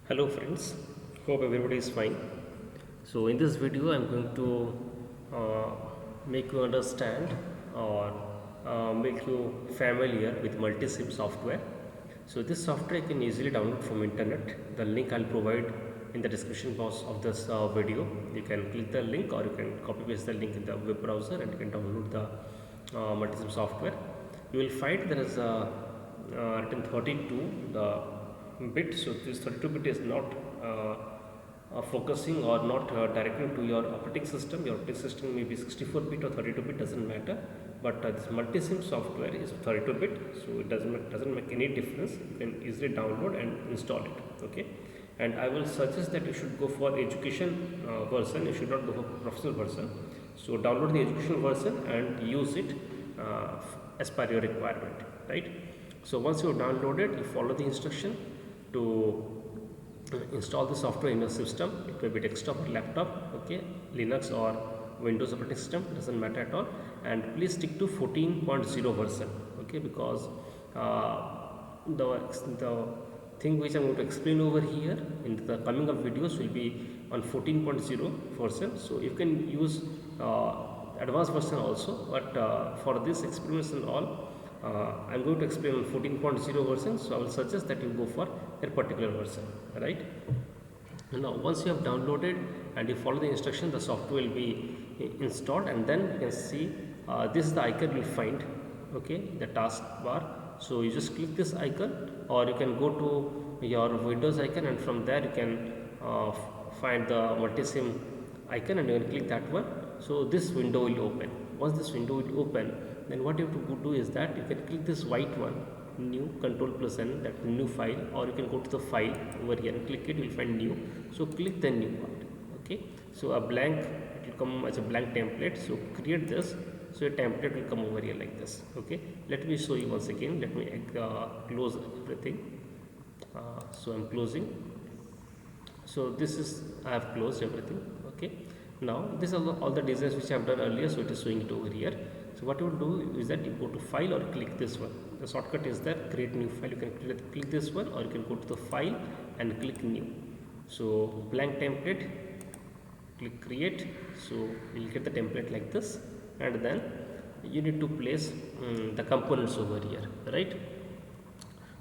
Hello friends, hope everybody is fine. So in this video I'm going to uh, make you understand or make you familiar with multi-sim software. So this software you can easily download from internet. The link I'll provide in the description box of this video. You can click the link or you can copy paste the link in the web browser and you can download the multi-sim software. You will find there is a written 32 the bit. So this 32 bit is not focusing or not directly to your operating system. Your operating system may be 64 bit or 32 bit, doesn't matter, but this multi-sim software is 32 bit, so it doesn't make any difference. You can easily download and install it. Okay, and I will suggest that you should go for education version. You should not go for professional version. So download the education version and use it as per your requirement, right? So once you have downloaded, you follow the instruction to install the software in your system. It may be desktop or laptop, okay, Linux or Windows operating system, doesn't matter at all. And please stick to 14.0 version, okay, because the thing which I'm going to explain over here in the coming up videos will be on 14.0 version. So you can use advanced version also, but for this experiments and all, I'm going to explain on 14.0 version, so I will suggest that you go for that particular version, right? Now once you have downloaded and you follow the instruction, the software will be installed, and then you can see this is the icon you will find, okay, the task bar. So you just click this icon, or you can go to your Windows icon, and from there you can find the multi-sim icon and you can click that one. So this window will open. Once this window will open, then what you have to do is that you can click this white one, new, control plus N, that new file, or you can go to the file over here and click it, you will find new. So click the new part, okay. So a blank, it will come as a blank template, so create this. So a template will come over here like this, okay. Let me show you once again. Let me close everything. So I'm closing. So this is, I have closed everything, okay. Now this are all the designs which I have done earlier, so it is showing it over here. So what you will do is that you go to file or click this one. The shortcut is there, create new file. You can click this one, or you can go to the file and click new. So blank template, click create. So you will get the template like this, and then you need to place the components over here, right?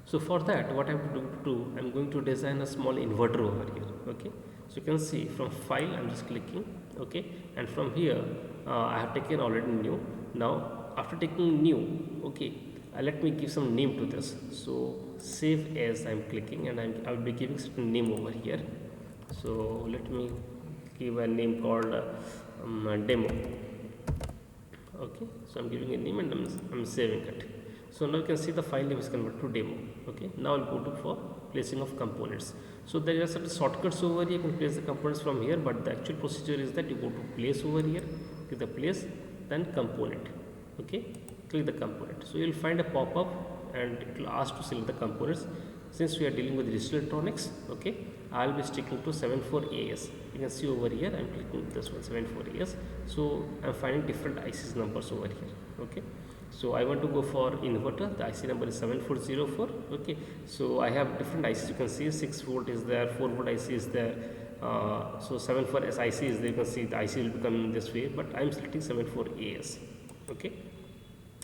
So for that, what I have to do, I am going to design a small inverter over here, okay. So you can see from file, I am just clicking, okay, and from here I have taken already new. Now after taking new, okay, let me give some name to this. So save as, I am clicking, and I will be giving certain name over here. So let me give a name called demo, okay. So I'm giving a name and I'm saving it. So now you can see the file name is converted to demo, okay. Now I'll go to for placing of components. So there are certain shortcuts over here. You can place the components from here, but the actual procedure is that you go to place over here, click the place, then component, okay, click the component. So you'll find a pop-up and it will ask to select the components. Since we are dealing with digital electronics, okay, I'll be sticking to 74AS. You can see over here I'm clicking this one, 74AS. So I'm finding different ICs numbers over here, okay. So I want to go for inverter. The IC number is 7404, okay. So I have different ICs. You can see 6 volt is there, 4 volt IC is there. So 74S IC is there. You can see the IC will become this way, but I'm selecting 74AS, okay.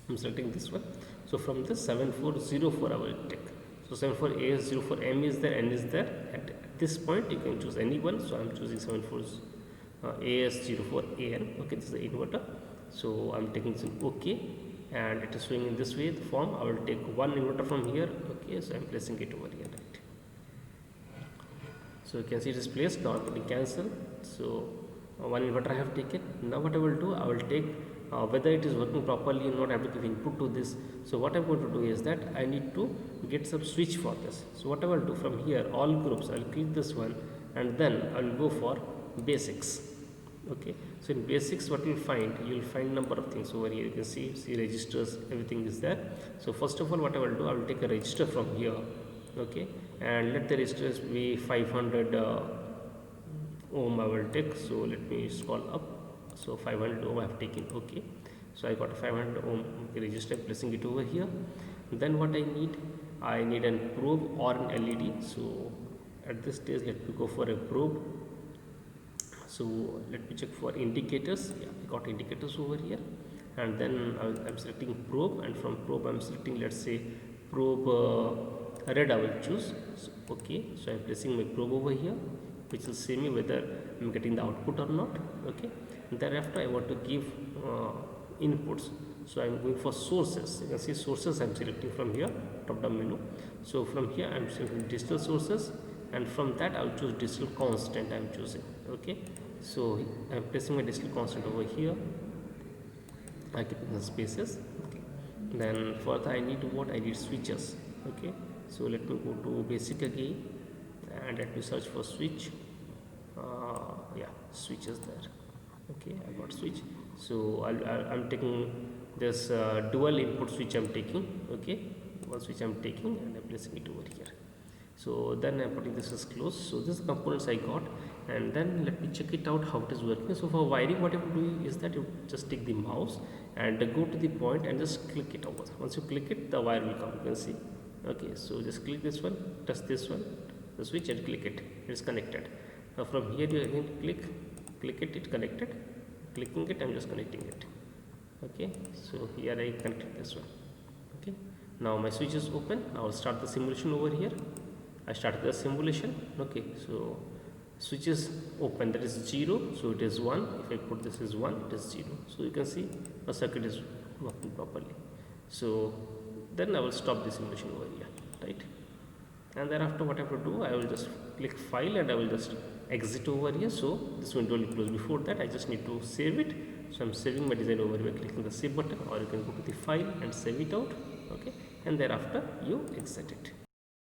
I'm selecting this one. So from this 7404 I will take. So 74AS04M is there, N is there. At this point you can choose any one. So I'm choosing 74AS04AN, okay. This is the inverter. So I'm taking this OK, and it is showing in this way the form. I will take one inverter from here, okay. So I'm placing it over here, right. So you can see it is placed. Now I'm getting cancel. So one inverter I have taken. Now what I will do, I will take whether it is working properly or not. I have to give input to this. So what I'm going to do is that I need to get some switch for this. So what I will do, from here all groups, I will click this one, and then I will go for basics, okay. So in basics, what you will find, you will find number of things over here. You can see registers, everything is there. So first of all, what I will do, I will take a register from here, okay, and let the registers be 500 ohm I will take. So let me scroll up. So 500 ohm I have taken, okay. So I got a 500 ohm resistor, placing it over here. Then what I need an probe or an LED. So at this stage let me go for a probe. So let me check for indicators. Yeah, I got indicators over here, and then I'm selecting probe, and from probe I'm selecting, let's say, probe red I will choose. So, okay, so I'm placing my probe over here, which will say me whether I'm getting the output or not. Okay, and thereafter I want to give inputs. So I'm going for sources. You can see sources I'm selecting from here, top down menu. So from here I'm selecting digital sources, and from that I'll choose digital constant I'm choosing. Okay, so I'm placing my digital constant over here. I keep in the spaces. Okay, then further I need what? I need switches. Okay, so let me go to basic again, and let me search for switch. Yeah, switches there. Okay, I got switch. So I'm taking this dual input switch I'm taking. Okay, one switch I'm taking and I'm placing it over here. So then I'm putting this as close. So this components I got, and then let me check it out how it is working. So for wiring, what you have to do is that you just take the mouse and go to the point and just click it over. Once you click it, the wire will come. You can see. Okay, so just click this one, touch this one, the switch, and click it. It's connected. Now from here you again click it, it connected. Clicking it, I'm just connecting it. Okay, so here I connected this one. Okay, now my switch is open. Now I'll start the simulation over here. I started the simulation. Okay, so switch is open, that is 0, so it is 1. If I put this is 1, it is 0. So you can see the circuit is working properly. So then I will stop the simulation over here, right? And thereafter what I have to do, I will just click file and I will just exit over here. So this window will close. Before that I just need to save it. So I'm saving my design over here, clicking the save button, or you can go to the file and save it out. Okay, and thereafter you exit it.